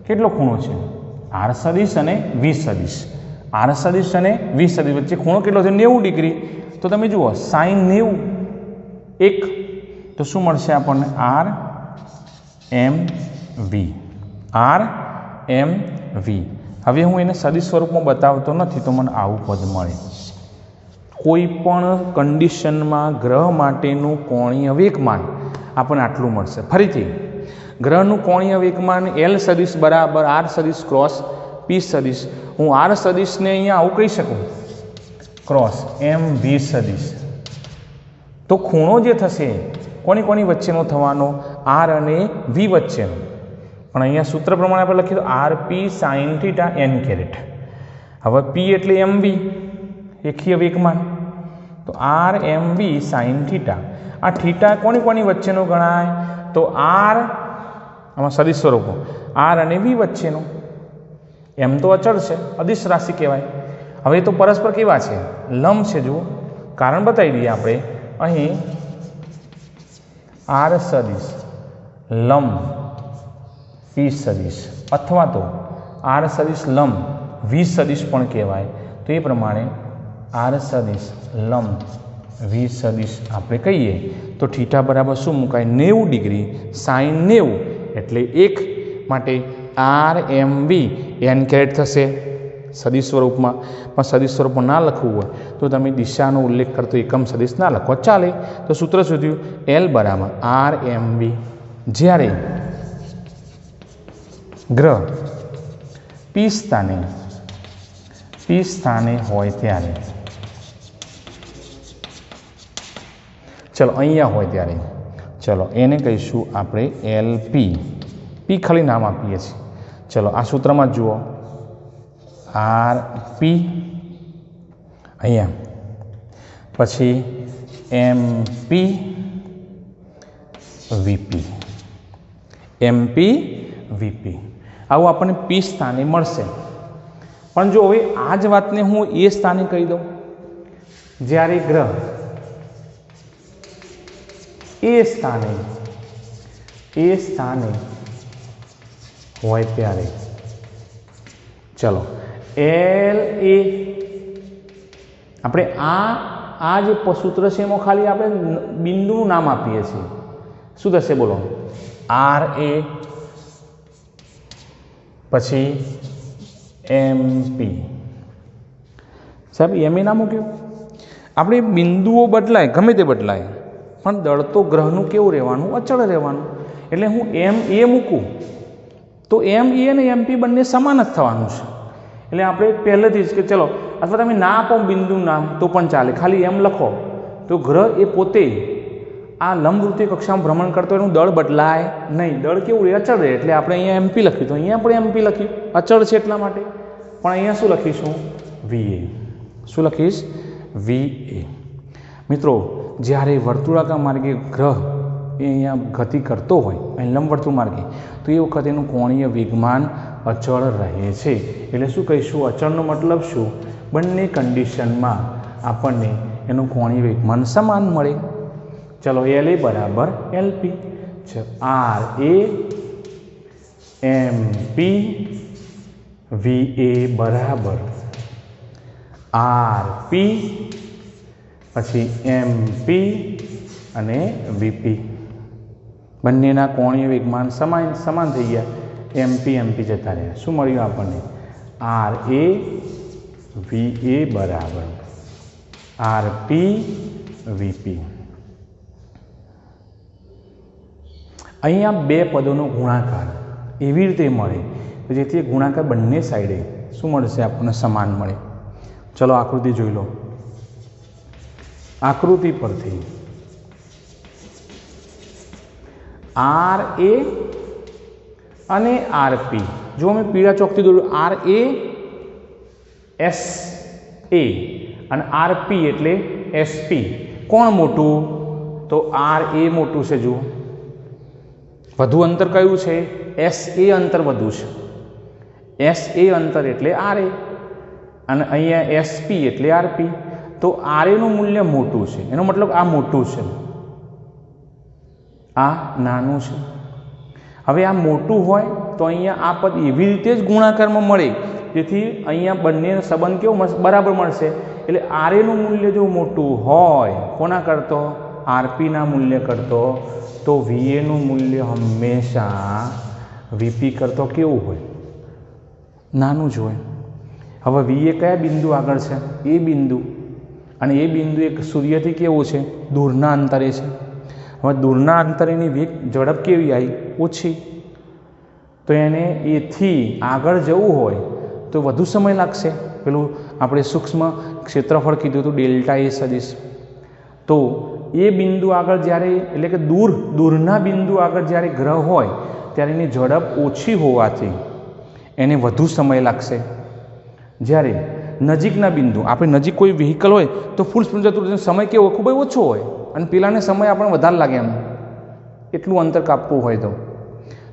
કેટલો ખૂણો છે? આર સદિશ અને વી સદિશ, આર સદિશ અને વી સદિશ વચ્ચે ખૂણો કેટલો છે? 90 ડિગ્રી. તો તમે જુઓ સાઇન 90 એક, તો શું મળશે આપણને? આર એમ વી, આર એમ વી. હવે હું એને સદિશ સ્વરૂપમાં બતાવતો નથી તો મને આવું પદ મળે. કોઈ પણ કન્ડિશનમાં ગ્રહ માટેનું કોણીય વેગમાન આપણને આટલું મળશે. ફરીથી, ગ્રહનું કોણીય વેગમાન એલ સદિશ બરાબર આર સદિશ ક્રોસ પી સદિશ. હું આર સદિશને અહીંયા આવું કહી શકું, ક્રોસ એમ વી સદિશ. તો ખૂણો જે થશે કોની વચ્ચેનો થવાનો? આર અને વી વચ્ચેનો. પણ અહીંયા સૂત્ર પ્રમાણે આપણે લખીએ તો R P sine theta N caret. હવે પી એટલે એમ વી, રેખીય વેગમાન, તો R M V sine theta. આ થીટા કોની વચ્ચેનો ગણાય? તો આર, આમાં સદિશ સ્વરૂપો, આર અને વી વચ્ચેનો. એમ તો અચળ છે, અદિશ રાશિ કહેવાય. હવે તો પરસ્પર કેવા છે? લંબ છે. જુઓ, કારણ બતાવી દઈએ આપણે અહીં, આર સદિશ લંબ પી સદિશ, અથવા તો આર સદિશ લંબ વી સદિશ પણ કહેવાય. તો એ પ્રમાણે આર સદિશ લંબ વી સદિશ આપણે કહીએ તો થીટા બરાબર શું મુકાય? 90 ડિગ્રી, સાઇન 90 એટલે 1 માટે R M V N caret થશે સદિશ સ્વરૂપમાં. પણ સદિશ સ્વરૂપમાં ના લખવું હોય તો તમે દિશાનો ઉલ્લેખ કરતો એકમ સદિશ ના લખો, ચાલે. તો સૂત્ર શોધ્યું, એલ બરાબર આર એમ વી. જ્યારે ગ્રહ પી સ્થાને હોય ત્યારે, ચલો અહીંયા હોય ત્યારે, ચલો એને કહીશું આપણે એલ પી. પી ખાલી નામ આપીએ છીએ. ચલો આ સૂત્રમાં જુઓ, આર પી અહીંયા, પછી એમ પી વીપી, એમ પી વીપી. આવું આપણને પી સ્થાને મળશે. પણ જો હવે આ જ વાતને હું એ સ્થાને કહી દઉં, જ્યારે ગ્રહ એ સ્થાને હોય ત્યારે, ચલો એલ એ આપણે આ જે સૂત્ર છે એમાં ખાલી આપણે બિંદુનું નામ આપીએ છીએ. શું થશે બોલો? આર એ પછી એમ પી. સાહેબ એમ એ ના મૂક્યું? આપણે બિંદુઓ બદલાય, ગમે તે બદલાય, પણ દળ તો ગ્રહનું કેવું રહેવાનું? અચળ રહેવાનું. એટલે હું એમ એ મૂકું તો એમ એ અને એમપી બંને સમાન જ થવાનું છે. એટલે આપણે પહેલેથી જ કે ચલો, અથવા તમે ના આપો બિંદુનું નામ તો પણ ચાલે, ખાલી એમ લખો તો ગ્રહ એ પોતે આ લંબવૃત્તીય કક્ષામાં ભ્રમણ કરતો એનું દળ બદલાય નહીં. દળ કેવું રહે? અચળ રહે. એટલે આપણે અહીંયા એમપી લખ્યું, તો અહીંયા પણ એમપી લખ્યું, અચળ છે એટલા માટે. પણ અહીંયા શું લખીશું? વીએ. શું લખીશ? વીએ. મિત્રો જ્યારે વર્તુળાકાર માર્ગે ગ્રહ એ અહીંયા ગતિ કરતો હોય અહીં લંબવર્તુળ માર્ગે, તો એ વખતે એનું કોણીય વેગમાન અચળ રહે છે. એટલે શું કહીશું? અચળનો મતલબ શું? બંને કન્ડિશનમાં આપણને એનું કોણીય વેગમાન સમાન મળે. ચલો LA બરાબર LP, RA MP VA બરાબર RP પછી MP અને VP. બંનેના કોણીય વેગમાન સમાન થઈ ગયા. MP જતા રહ્યા. શું મળ્યું આપણને? RA VA બરાબર RP VP. અહીંયા બે પદોનો ગુણાકાર એવી રીતે મળે જેથી ગુણાકાર બંને સાઈડે શું મળશે? આપણને સમાન મળે. ચલો આકૃતિ જોઈ લો. આકૃતિ પરથી RA અને RP, જો મેં પીળા ચોકથી દોર્યું, RA SA અને RP એટલે SP. કોણ મોટું? તો RA મોટું છે. જુઓ વધુ અંતર કયું છે? SA અંતર વધુ છે. SA અંતર એટલે RA અને અહીંયા SP એટલે RP. તો RA નું મૂલ્ય મોટું છે, એનો મતલબ આ મોટું છે, આ નાનું છે. હવે આ મોટું હોય તો અહીંયા આ પદ એવી રીતે જ ગુણાકારમાં મળે જેથી અહીંયા બંને સંબંધ કેવો મળશે? બરાબર મળશે. એટલે RA નું મૂલ્ય જો મોટું હોય કોના કરતો? RP ના મૂલ્ય કરતો, તો VA નું મૂલ્ય હંમેશા VP કરતો કેવું હોય? નાનું જ હોય. હવે VA કયા બિંદુ આગળ છે? એ બિંદુ, અને એ બિંદુ એક સૂર્યથી કેવું છે? દૂરના અંતરે છે. હવે દૂરના અંતરેની ઝડપ કેવી આવી? ઓછી. તો એને એથી આગળ જવું હોય તો વધુ સમય લાગશે. પેલું આપણે સૂક્ષ્મ ક્ષેત્રફળ કીધું હતું ડેલ્ટા એ સદિશ. તો એ બિંદુ આગળ જ્યારે, એટલે કે દૂરના બિંદુ આગળ જ્યારે ગ્રહ હોય ત્યારે એની ઝડપ ઓછી હોવાથી એને વધુ સમય લાગશે. જ્યારે નજીકના બિંદુ, આપણે નજીક કોઈ વ્હીકલ હોય તો ફૂલ સ્પીડ જતું સમય કેવો? ખૂબ જ ઓછો હોય, અને પેલાને સમય આપણને વધારે લાગે એમ એટલું અંતર કાપવું હોય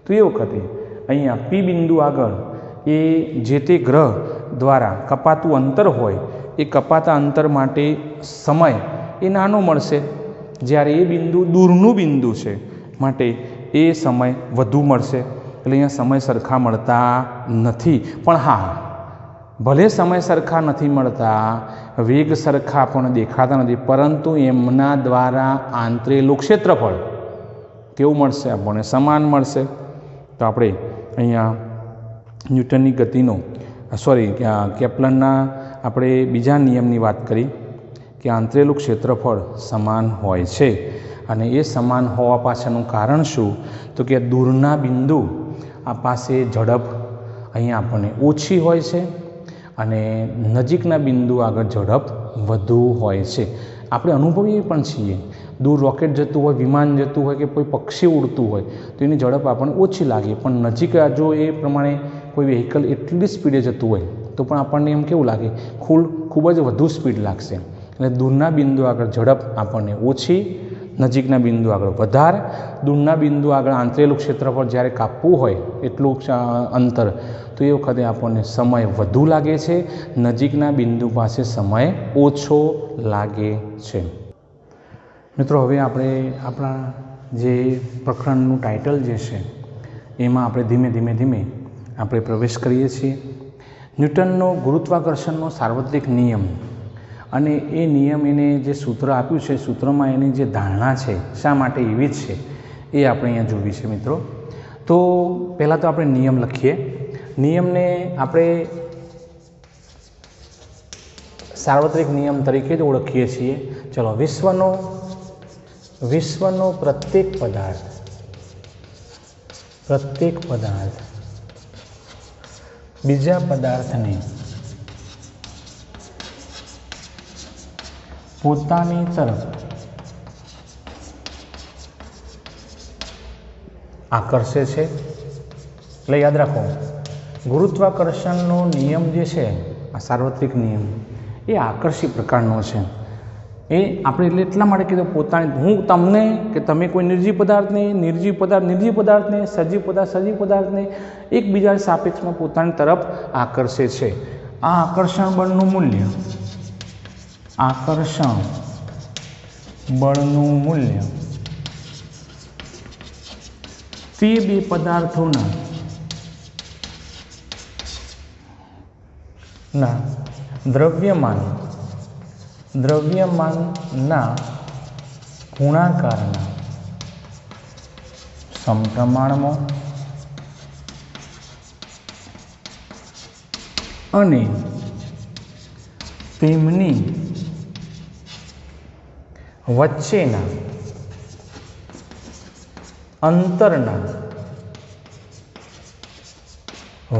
તો એ વખતે અહીંયા P બિંદુ આગળ એ જે તે ગ્રહ દ્વારા કપાતું અંતર હોય એ કપાતા અંતર માટે સમય એ નાનો મળશે. જ્યારે એ બિંદુ દૂરનું બિંદુ છે માટે એ સમય વધુ મળશે. એટલે અહીંયા સમય સરખા મળતા નથી. પણ હા, ભલે સમય સરખા નથી મળતા, વેગ સરખા પણ દેખાતા નથી, પરંતુ એમના દ્વારા આંતરેલું ક્ષેત્રફળ કેવું મળશે? આપણને સમાન મળશે. તો આપણે અહીંયા ન્યૂટનની ગતિનો કેપ્લરના આપણે બીજા નિયમની વાત કરી કે આંતરેલું ક્ષેત્રફળ સમાન હોય છે. અને એ સમાન હોવા પાછળનું કારણ શું? તો કે દૂરના બિંદુ આ પાસે ઝડપ અહીંયા આપણને ઓછી હોય છે અને નજીકના બિંદુ આગળ ઝડપ વધુ હોય છે. આપણે અનુભવીએ પણ છીએ. દૂર રોકેટ જતું હોય, વિમાન જતું હોય કે કોઈ પક્ષી ઉડતું હોય તો એની ઝડપ આપણને ઓછી લાગે, પણ નજીક જો એ પ્રમાણે કોઈ વ્હીકલ એટલી સ્પીડે જતું હોય તો પણ આપણને એમ કેવું લાગે? ખૂબ જ વધુ સ્પીડ લાગશે. એટલે દૂરના બિંદુ આગળ ઝડપ આપણને ઓછી, નજીકના બિંદુ આગળ વધારે. દૂરના બિંદુ આગળ આંતરેલું ક્ષેત્રફળ જ્યારે કાપવું હોય એટલું અંતર, તો એ વખતે આપણને સમય વધુ લાગે છે, નજીકના બિંદુ પાસે સમય ઓછો લાગે છે. મિત્રો, હવે આપણે આપણા જે પ્રકરણનું ટાઇટલ જે છે એમાં આપણે ધીમે ધીમે આપણે પ્રવેશ કરીએ છીએ. ન્યૂટનનો ગુરુત્વાકર્ષણનો સાર્વત્રિક નિયમ અને એ નિયમ, એને જે સૂત્ર આપ્યું છે, સૂત્રમાં એની જે ધારણા છે શા માટે એવી જ છે એ આપણે અહીંયા જોવી છે. મિત્રો, તો પહેલાં તો આપણે નિયમ લખીએ. નિયમને આપણે સાર્વત્રિક નિયમ તરીકે જ ઓળખીએ છીએ. ચલો, વિશ્વનો પ્રત્યેક પદાર્થ બીજા પદાર્થને પોતાની તરફ આકર્ષે છે. એટલે યાદ રાખો, ગુરુત્વાકર્ષણનો નિયમ જે છે, આ સાર્વત્રિક નિયમ, એ આકર્ષી પ્રકારનો છે. એ આપણે એટલે એટલા માટે કીધું પોતાની હું તમને કે તમે કોઈ નિર્જીવ પદાર્થને સજીવ પદાર્થને એકબીજા સાપેક્ષમાં પોતાની તરફ આકર્ષે છે. આ આકર્ષણ બળનું મૂલ્ય તે બે પદાર્થોના દ્રવ્યમાનના ગુણાકારના સમપ્રમાણમાં અને તેમની વચ્ચેના અંતરના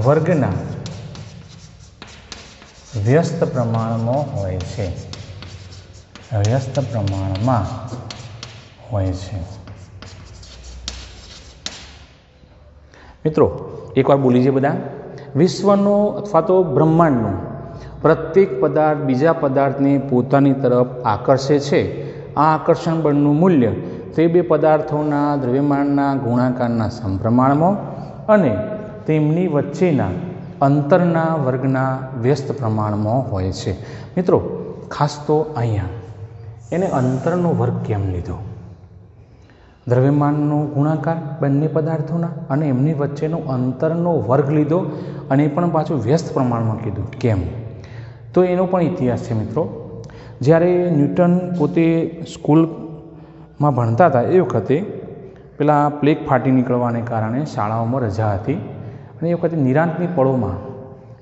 વર્ગના વ્યસ્ત પ્રમાણમાં હોય છે. મિત્રો એકવાર બોલી છે બધા. વિશ્વનો અથવા તો બ્રહ્માંડનો પ્રત્યેક પદાર્થ બીજા પદાર્થને પોતાની તરફ આકર્ષે છે. આ આકર્ષણ બળનું મૂલ્ય તે બે પદાર્થોના દ્રવ્યમાનના ગુણાકારના સમપ્રમાણમાં અને તેમની વચ્ચેના અંતરના વર્ગના વ્યસ્ત પ્રમાણમાં હોય છે. મિત્રો ખાસ તો અહીંયા એને અંતરનો વર્ગ કેમ લીધો? દ્રવ્યમાનનો ગુણાકાર બંને પદાર્થોના અને એમની વચ્ચેનો અંતરનો વર્ગ લીધો અને એ પણ પાછું વ્યસ્ત પ્રમાણમાં કીધું. કેમ? તો એનો પણ ઇતિહાસ છે મિત્રો. જ્યારે ન્યૂટન પોતે સ્કૂલમાં ભણતા હતા એ વખતે પેલા પ્લેગ ફાટી નીકળવાને કારણે શાળાઓમાં રજા હતી અને એ વખતે નિરાંતની પળોમાં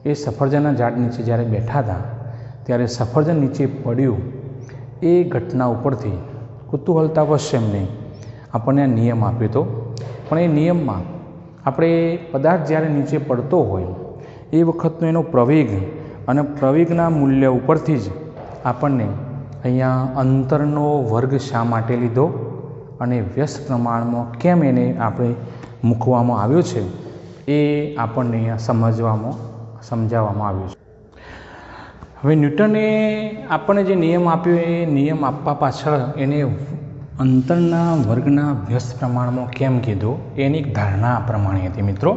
એ સફરજનના ઝાડ નીચે જ્યારે બેઠા હતા ત્યારે સફરજન નીચે પડ્યું એ ઘટના ઉપરથી કુતૂહલતા વશ એમને આપણને આ નિયમ આપ્યો હતો. પણ એ નિયમમાં આપણે પદાર્થ જ્યારે નીચે પડતો હોય એ વખતનો એનો પ્રવેગ અને પ્રવેગના મૂલ્ય ઉપરથી જ આપણને અહીંયા અંતરનો વર્ગ શા માટે લીધો અને વ્યસ્ત પ્રમાણમાં કેમ એને આપણે મૂકવામાં આવ્યો છે એ આપણને અહીંયા સમજાવવામાં આવ્યું છે. હવે ન્યૂટને આપણને જે નિયમ આપ્યો એ નિયમ આપવા પાછળ એને અંતરના વર્ગના વ્યસ્ત પ્રમાણમાં કેમ કીધું એની એક ધારણા આ પ્રમાણે હતી મિત્રો.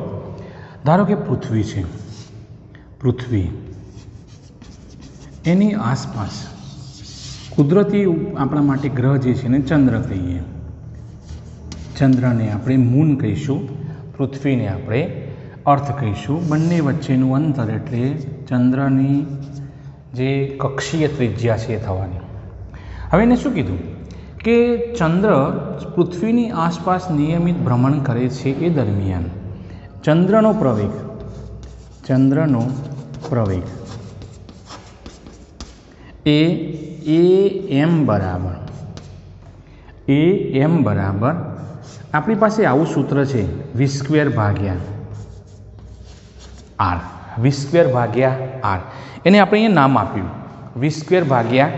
ધારો કે પૃથ્વી છે. પૃથ્વી એની આસપાસ કુદરતી આપણા માટે ગ્રહ જે છે ને ચંદ્ર કહીએ. ચંદ્રને આપણે મૂન કહીશું, પૃથ્વીને આપણે અર્થ કહીશું. બંને વચ્ચેનું અંતર એટલે ચંદ્રની જે કક્ષીય ત્રિજ્યા છે એ થવાની. હવે એને શું કીધું કે ચંદ્ર પૃથ્વીની આસપાસ નિયમિત ભ્રમણ કરે છે એ દરમિયાન ચંદ્રનો પ્રવેગ એ એમ બરાબર આપણી પાસે આવું સૂત્ર છે v² ભાગ્યા r. એને આપણે અહીંયા નામ આપ્યું v² ભાગ્યા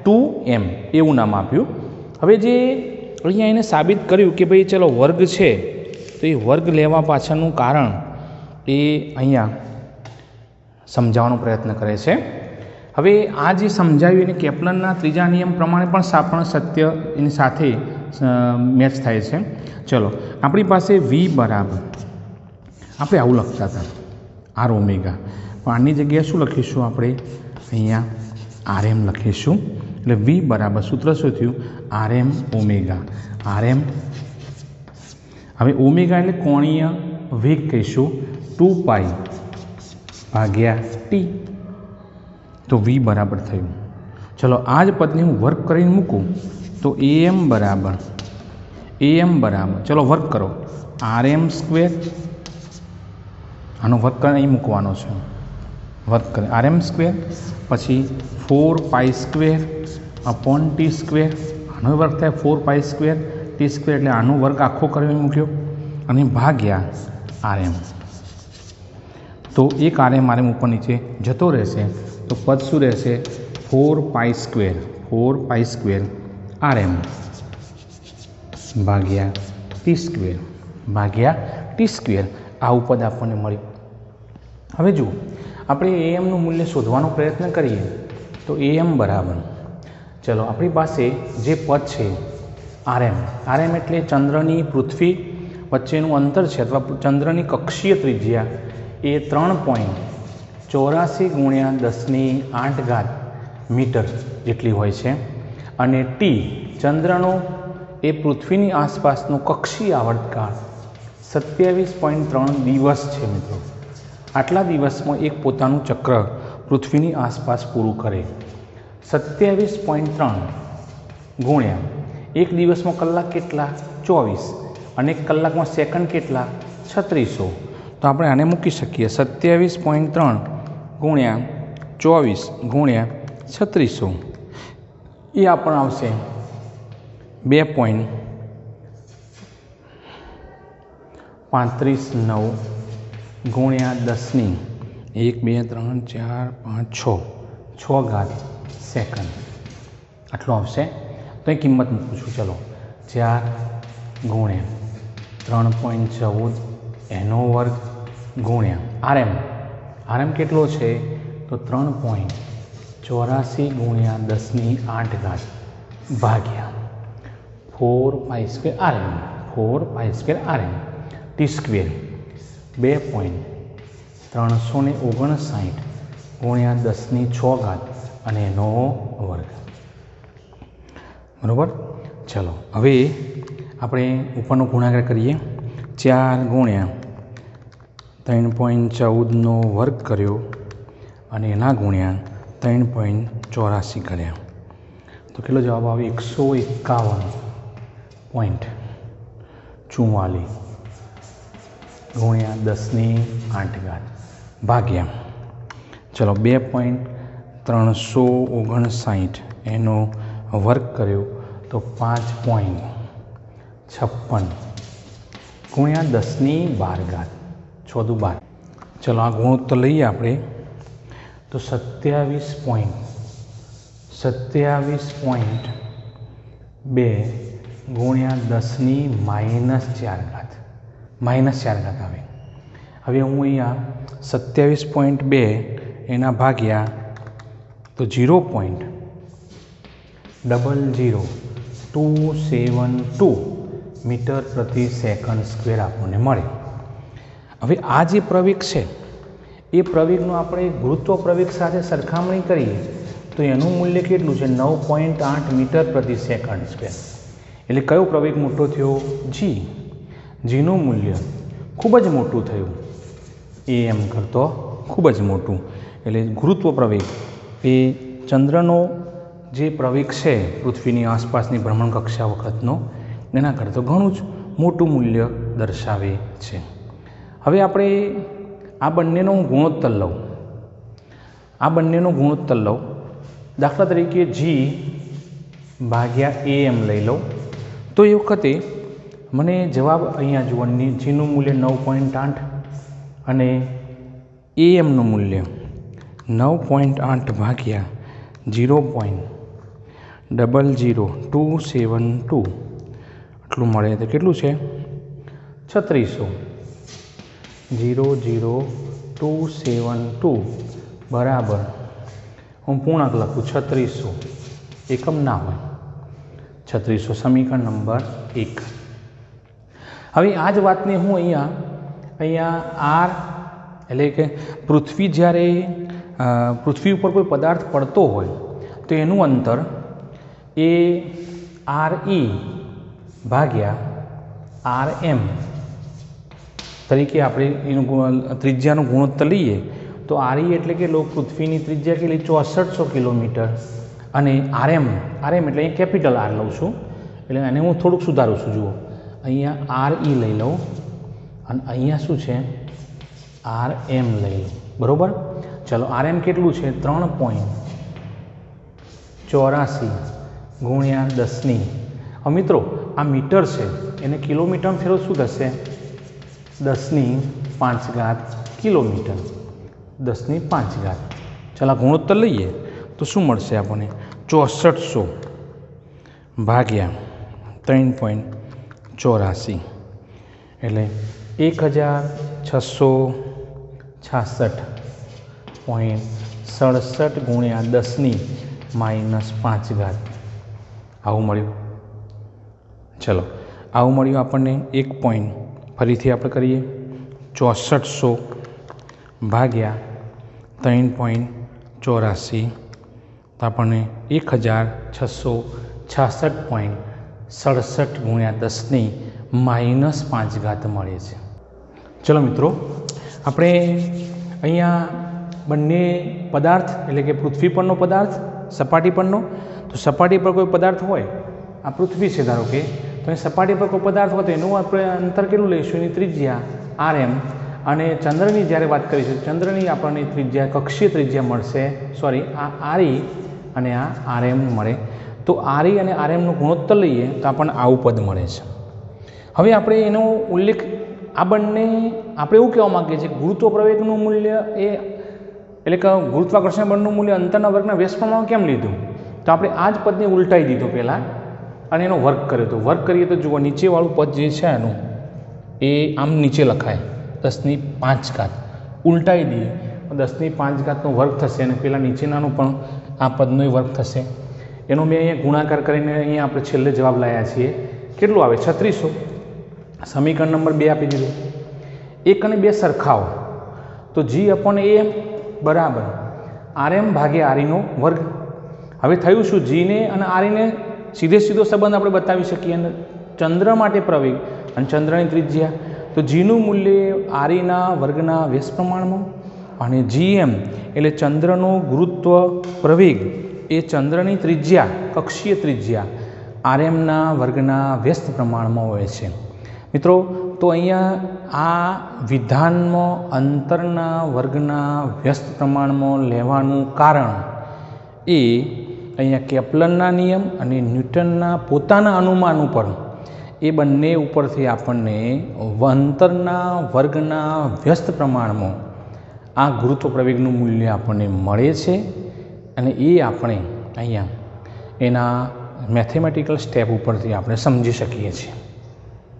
2m એવું નામ આપ્યું. હવે જે અહીંયા એને સાબિત કર્યું કે ભાઈ ચલો વર્ગ છે તો એ વર્ગ લેવા પાછળનું કારણ એ અહીંયા સમજાવવાનો પ્રયત્ન કરે છે. હવે આ જે સમજાવ્યું એને કેપ્લરના ત્રીજા નિયમ પ્રમાણે પણ સત્ય એની સાથે મેચ થાય છે. ચલો આપણી પાસે v બરાબર આપણે આવું લખતા હતા r ઓમેગા, પણ આની જગ્યાએ શું લખીશું આપણે અહીંયા rm લખીશું. એટલે v બરાબર સૂત્ર શું થયું rm ઓમેગા. હવે ઓમેગા એટલે કોણીય વેગ કહીશું 2π ભાગ્યા t. તો v બરાબર થયું. ચલો આ જ પદને હું વર્ક કરીને મૂકું તો am બરાબર ચલો વર્ક કરો rm². આનો વર્ક કરીને અહીં મૂકવાનો છે. વર્ક કરે rm² પછી 4π² અપોન t². આનો વર્ક થાય 4π² t² એટલે આનો વર્ક આખો કરીને મૂક્યો અને ભાગ્યા rm. તો એક rm ઉપર નીચે જતો રહેશે તો પદ શું રહેશે 4π² rm ભાગ્યા t². આવું પદ આપણને મળ્યું. હવે જુઓ આપણે amનું મૂલ્ય શોધવાનો પ્રયત્ન કરીએ તો am બરાબર ચલો આપણી પાસે જે પદ છે આરએમ, આરએમ એટલે ચંદ્રની પૃથ્વી વચ્ચેનું અંતર છે અથવા ચંદ્રની કક્ષીય ત્રિજ્યા એ 3.84 ગુણ્યા 10⁸ મીટર જેટલી હોય છે અને ટી ચંદ્રનો એ પૃથ્વીની આસપાસનો કક્ષીય આવર્તકાળ 27.3 દિવસ છે મિત્રો. આટલા દિવસમાં એક પોતાનું ચક્ર પૃથ્વીની આસપાસ પૂરું કરે. 27.3 ગુણ્યા એક દિવસમાં કલાક કેટલા 24 અને એક કલાકમાં સેકન્ડ કેટલા 3600. તો આપણે આને મૂકી શકીએ 27.3 ગુણ્યા 24 ગુણ્યા 3600 એ આપણને આવશે 2.359 ગુણ્યા 10⁻1 2 3 4 5 6 સેકન્ડ આટલું આવશે. તો એ કિંમત મૂકું છું. ચલો 4 ગુણ્યા 3.14 એનો વર્ગ ગુણ્યા આરએમ, આરએમ કેટલો છે તો 3.84 ગુણ્યા 10⁸ ભાગ્યા 4π² આરએમ, 4π² આરએમ ટી સ્ક્વેર 2.359 ગુણ્યા 10⁶ અને એનો વર્ગ. બરાબર. ચલો હવે આપણે ઉપરનો ગુણાકાર કરીએ. 4 ગુણ્યા 3.14નો વર્ગ કર્યો અને એના ગુણ્યા 3.84 કર્યા તો કેટલો જવાબ આવે 151.44 ગુણ્યા 10⁸ ભાગ્યા ચલો 2.359 એનો વર્ગ કર્યો તો 5.56 ગુણ્યા 10⁻12 6 દુ 12. ચલો આ ગુણોત્તર લઈએ આપણે તો 27.2 ગુણ્યા 10⁻⁴ -4 આવે. હવે હું અહીંયા 27.2 એના ભાગ્યા તો 0.00272 મીટર પ્રતિ સેકન્ડ સ્ક્વેર આપણને મળે. હવે આ જે પ્રવેગ છે એ પ્રવેગનો આપણે ગુરુત્વ પ્રવેગ સાથે સરખામણી કરીએ તો એનું મૂલ્ય કેટલું છે 9.8 મીટર પ્રતિ સેકન્ડ સ્ક્વેર. એટલે કયો પ્રવેગ મોટો થયો જી, જીનું મૂલ્ય ખૂબ જ મોટું થયું એ એમ કરતો ખૂબ જ મોટું. એટલે ગુરુત્વ પ્રવેગ એ ચંદ્રનો જે પ્રવેગ છે પૃથ્વીની આસપાસની ભ્રમણકક્ષા વખતનો એના કરતાં ઘણું જ મોટું મૂલ્ય દર્શાવે છે. હવે આપણે આ બંનેનો ગુણોત્તર લઉં, આ બંનેનો ગુણોત્તર લઉં. દાખલા તરીકે જી ભાગ્યા એમ લઈ લઉં તો એ વખતે મને જવાબ અહીંયા જુઓ, જીનું મૂલ્ય 9.8 અને એમનું મૂલ્ય 9.8 ભાગ્યા 0.00272 આટલું મળે તો કેટલું છે 3600. 0.00272 બરાબર હું પૂર્ણાંક લખું 3600, એકમ ના હોય 3600 સમીકરણ નંબર 1. હવે આ જ વાતને હું અહીંયા આર એટલે કે પૃથ્વી જ્યારે પૃથ્વી ઉપર કોઈ પદાર્થ પડતો હોય તો એનું અંતર એ RE ભાગ્યા RM તરીકે આપણે એનું ત્રિજ્યાનું ગુણોત્તર લઈએ તો RE એટલે કેટલો પૃથ્વીની ત્રિજ્યા કેટલી 6400 કિલોમીટર અને RM એટલે અહીં કેપિટલ R લઉં છું એટલે એને હું થોડુંક સુધારું છું. જુઓ અહીંયા RE લઈ લઉં અને અહીંયા શું છે RM લઈ લઉં. બરાબર. ચલો RM કેટલું છે 3.84 ગુણ્યા 10 મિત્રો આ મીટર છે એને કિલોમીટર ફેરવો શું થશે 10⁵ કિલોમીટર 10⁵. ચાલો ગુણોત્તર લઈએ તો શું મળશે આપણને 6400 ભાગ્યા 3.84 એટલે 1666.67 ગુણ્યા 10⁻⁵ આવું મળ્યું. ચલો આવું મળ્યું આપણને 1 પોઈન્ટ. ફરીથી આપણે કરીએ 6400 ભાગ્યા 3.84 તો આપણને 1666.67 ગુણ્યા 10 - 5 મળે છે. ચલો મિત્રો, આપણે અહીંયા બંને પદાર્થ એટલે કે પૃથ્વી પરનો પદાર્થ, સપાટી પરનો. તો સપાટી પર કોઈ પદાર્થ હોય, આ પૃથ્વી છે ધારો કે, તો એ સપાટી પર કોઈ પદાર્થ હોય તો એનું આપણે અંતર કેટલું લઈશું, એની ત્રિજ્યા rm. અને ચંદ્રની જ્યારે વાત કરીશું, ચંદ્રની આપણને ત્રિજ્યા, કક્ષીય ત્રિજ્યા મળશે, સોરી, આ re અને આ rm મળે. તો re અને rmનો ગુણોત્તર લઈએ તો આપણને આવું પદ મળે છે. હવે આપણે એનો ઉલ્લેખ, આ બંને આપણે એવું કહેવા માગીએ છીએ ગુરુત્વ પ્રવેગનું મૂલ્ય એટલે કે ગુરુત્વાકર્ષણ બળનું મૂલ્ય અંતરના વર્ગના વ્યસ્ત પ્રમાણમાં કેમ લીધું? તો આપણે આ જ પદને ઉલટાઈ દીધો પહેલાં અને એનો વર્ગ કર્યો. તો વર્ગ કરીએ તો જુઓ, નીચેવાળું પદ જે છે એનું એ આમ નીચે લખાય 10⁵ ઉલટાઈ દઈએ 10⁵ વર્ગ થશે અને પેલા નીચેનાનું પણ આ પદનો વર્ગ થશે. એનો મેં અહીંયા ગુણાકાર કરીને અહીંયા આપણે છેલ્લે જવાબ લાવ્યા છીએ. કેટલું આવે? 3600. સમીકરણ નંબર 2 આપી દીધું. 1 અને 2 સરખાવો તો g/a બરાબર rm ભાગ્યા re નો વર્ગ. હવે થયું શું? જીને અને આરને સીધો સંબંધ આપણે બતાવી શકીએ. અને ચંદ્ર માટે પ્રવેગ અને ચંદ્રની ત્રિજ્યા, તો જીનું મૂલ્ય આરીના વર્ગના વ્યસ્ત પ્રમાણમાં અને gm એટલે ચંદ્રનો ગુરુત્વ પ્રવેગ એ ચંદ્રની ત્રિજ્યા, કક્ષીય ત્રિજ્યા rmના વર્ગના વ્યસ્ત પ્રમાણમાં હોય છે. મિત્રો, તો અહીંયા આ વિધાનમાં અંતરના વર્ગના વ્યસ્ત પ્રમાણમાં લેવાનું કારણ એ અહીંયા કેપ્લરના નિયમ અને ન્યૂટનના પોતાના અનુમાન ઉપર, એ બંને ઉપરથી આપણને અંતરના વર્ગના વ્યસ્ત પ્રમાણમાં આ ગુરુત્વ પ્રવેગનું મૂલ્ય આપણને મળે છે. અને એ આપણે અહીંયા એના મેથેમેટિકલ સ્ટેપ ઉપરથી આપણે સમજી શકીએ છીએ.